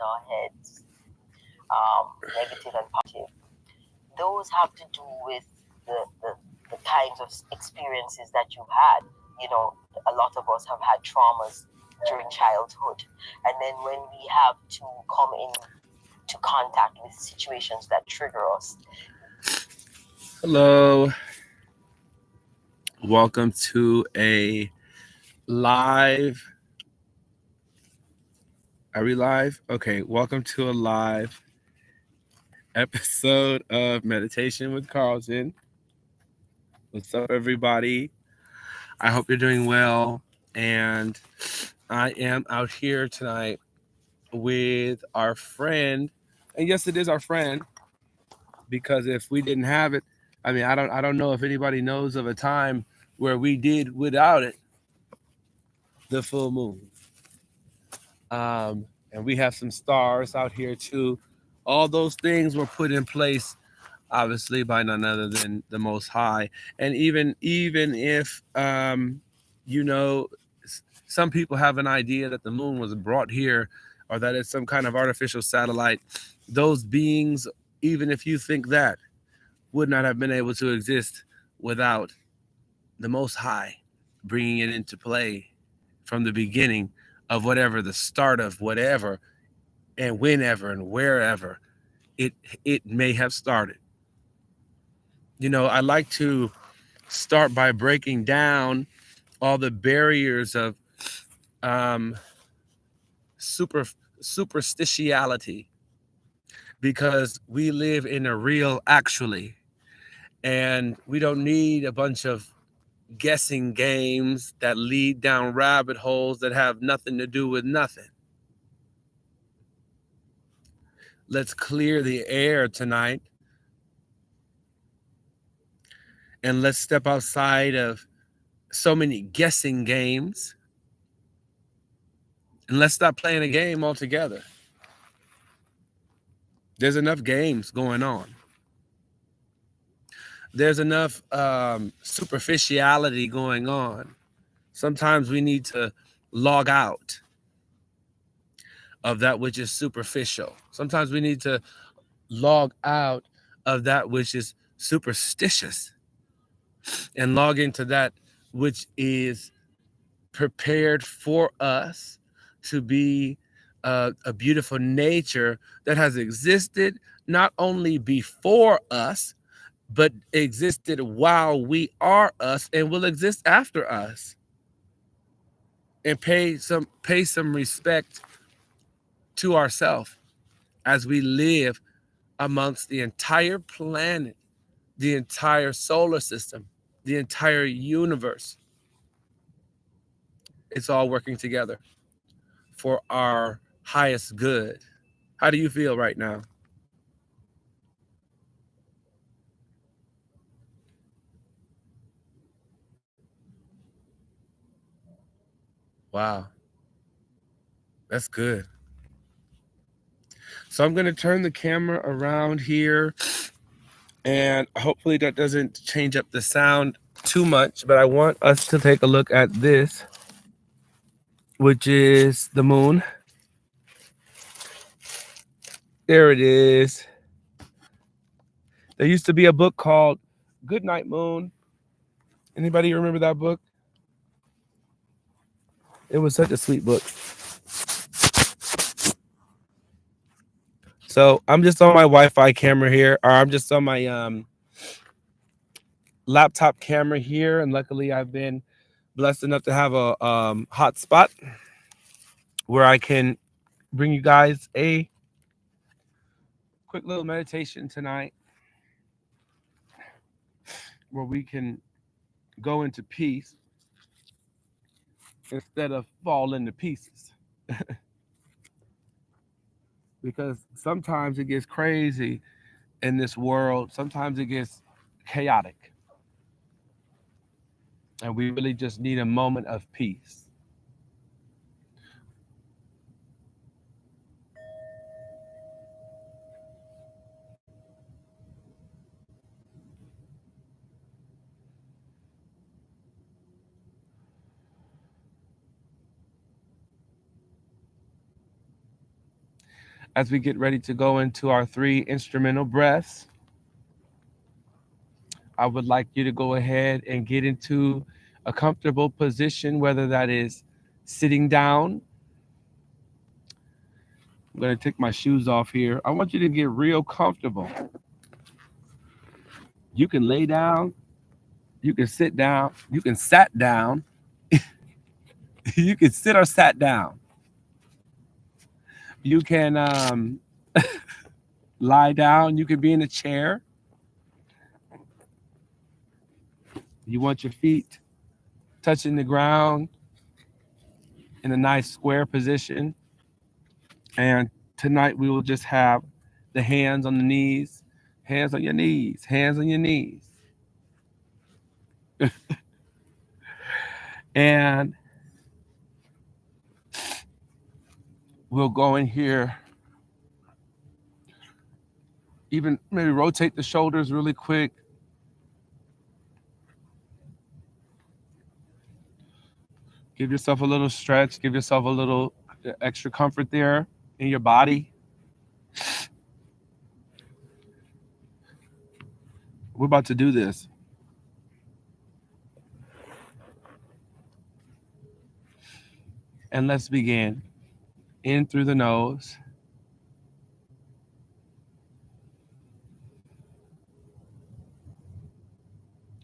our heads, negative and positive. Those have to do with the kinds of experiences that you had. A lot of us have had traumas during childhood. And then when we have to come in to contact with situations that trigger us. Hello. Welcome to a live. Are we live? Okay. Welcome to a live episode of Meditation with Karlton. What's up, everybody? I hope you're doing well. And I am out here tonight with our friend. And yes, it is our friend because if we didn't have it, I don't know if anybody knows of a time where we did without it, the full moon. And we have some stars out here too. All those things were put in place, obviously, by none other than the Most High. And even if you know, some people have an idea that the moon was brought here, or that it's some kind of artificial satellite. Those beings, even if you think that, would not have been able to exist without the Most High bringing it into play from the beginning of whatever, the start of whatever, and whenever and wherever it it may have started. I like to start by breaking down all the barriers of um, super superstitiality, because we live in a real actually, and we don't need a bunch of guessing games that lead down rabbit holes that have nothing to do with nothing. Let's clear the air tonight, and let's step outside of so many guessing games, and let's stop playing a game altogether. There's enough games going on. There's enough superficiality going on. Sometimes we need to log out of that which is superficial. Sometimes we need to log out of that which is superstitious and log into that which is prepared for us to be a beautiful nature that has existed not only before us, but existed while we are us and will exist after us. And pay some respect to ourselves as we live amongst the entire planet, the entire solar system, the entire universe. It's all working together for our highest good. How do you feel right now? Wow, that's good. So I'm going to turn the camera around here, and hopefully that doesn't change up the sound too much, but I want us to take a look at this, which is the moon. There it is. There used to be a book called Good Night Moon. Anybody remember that book? It was such a sweet book. So I'm just on my Wi-Fi camera here, or I'm just on my laptop camera here, and luckily I've been blessed enough to have a hotspot where I can bring you guys a quick little meditation tonight, where we can go into peace instead of fall into pieces. Because sometimes it gets crazy in this world. Sometimes it gets chaotic, and we really just need a moment of peace. As we get ready to go into our 3 instrumental breaths, I would like you to go ahead and get into a comfortable position, whether that is sitting down. I'm going to take my shoes off here. I want you to get real comfortable. You can lay down, you can sit down, you can sat down, you can sit or sat down. You can lie down, you can be in a chair. You want your feet touching the ground in a nice square position. And tonight we will just have the hands on the knees, hands on your knees, hands on your knees. And we'll go in here, even maybe rotate the shoulders really quick. Give yourself a little stretch, give yourself a little extra comfort there in your body. We're about to do this. And let's begin. In through the nose,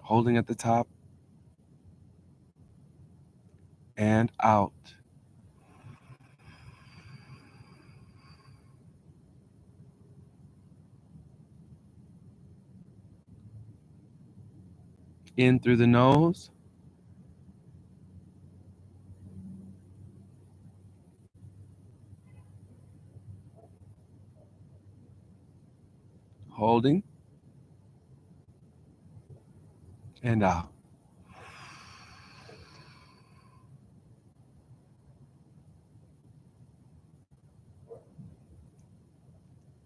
holding at the top, and out. In through the nose, holding, and out.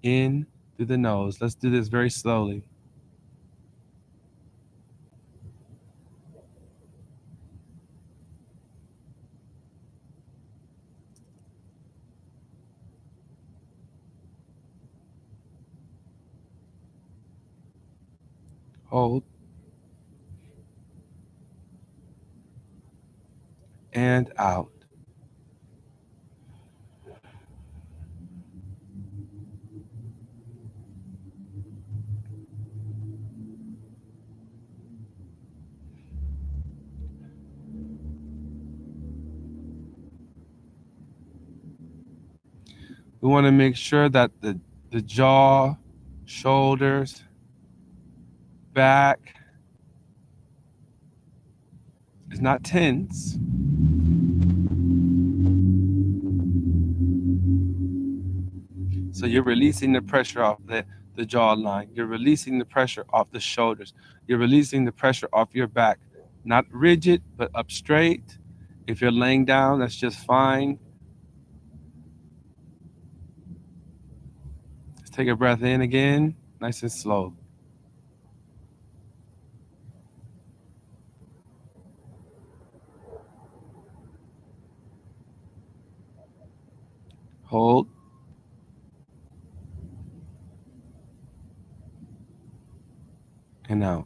In through the nose. Let's do this very slowly. Hold, and out. We want to make sure that the jaw, shoulders, back is not tense. So you're releasing the pressure off the jawline. You're releasing the pressure off the shoulders. You're releasing the pressure off your back. Not rigid, but up straight. If you're laying down, that's just fine. Let's take a breath in again, nice and slow. Hold, and out.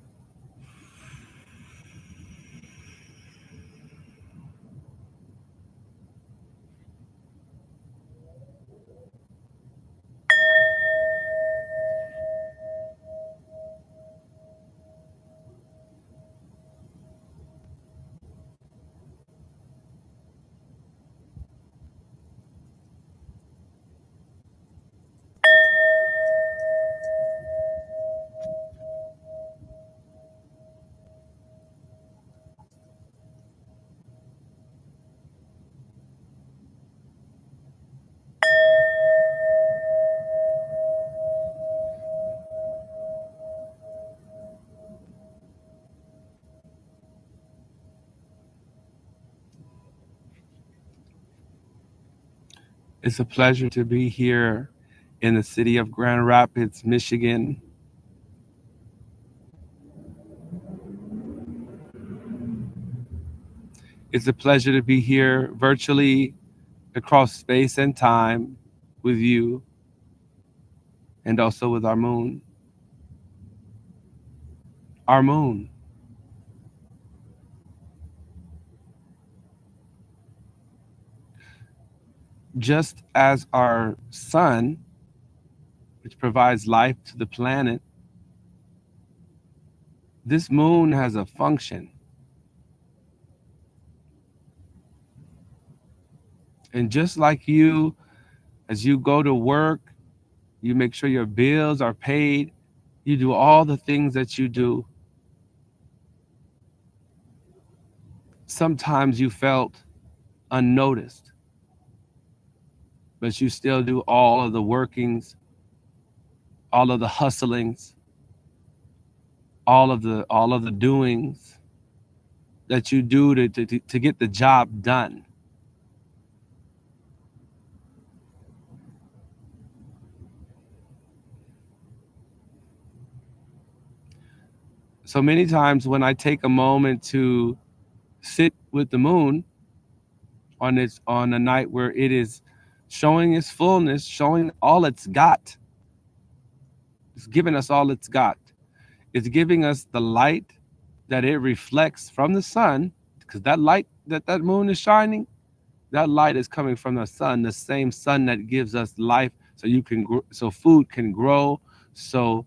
It's a pleasure to be here in the city of Grand Rapids, Michigan. It's a pleasure to be here virtually across space and time with you. and also with our moon. Our moon, just as our sun, which provides life to the planet, this moon has a function. And just like you, as you go to work, you make sure your bills are paid, you do all the things that you do. Sometimes you felt unnoticed, but you still do all of the workings, all of the hustlings, all of the doings that you do to get the job done. So many times when I take a moment to sit with the moon on a night where it is showing its fullness, showing all it's got, it's giving us all it's got. It's giving us the light that it reflects from the sun, because that light that moon is shining, that light is coming from the sun, the same sun that gives us life, so so food can grow, so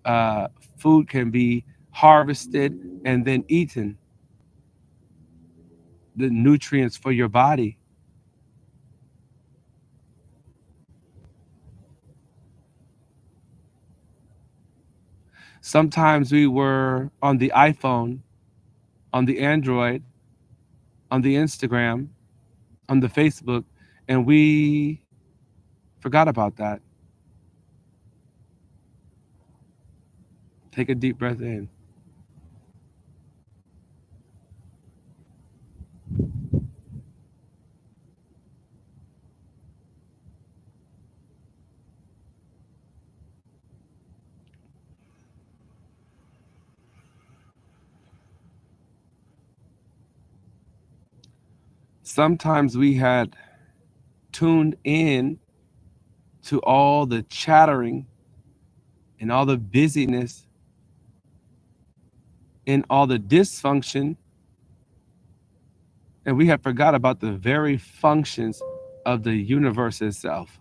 uh, food can be harvested and then eaten, the nutrients for your body. Sometimes we were on the iPhone, on the Android, on the Instagram, on the Facebook, and we forgot about that. Take a deep breath in. Sometimes we had tuned in to all the chattering and all the busyness and all the dysfunction, and we have forgot about the very functions of the universe itself.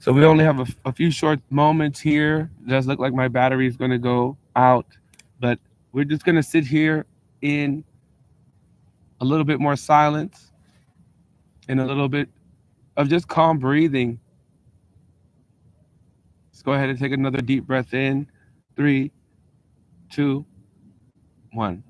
So we only have a few short moments here. It does look like my battery is going to go out, but we're just going to sit here in a little bit more silence and a little bit of just calm breathing. Let's go ahead and take another deep breath in. 3, 2, 1.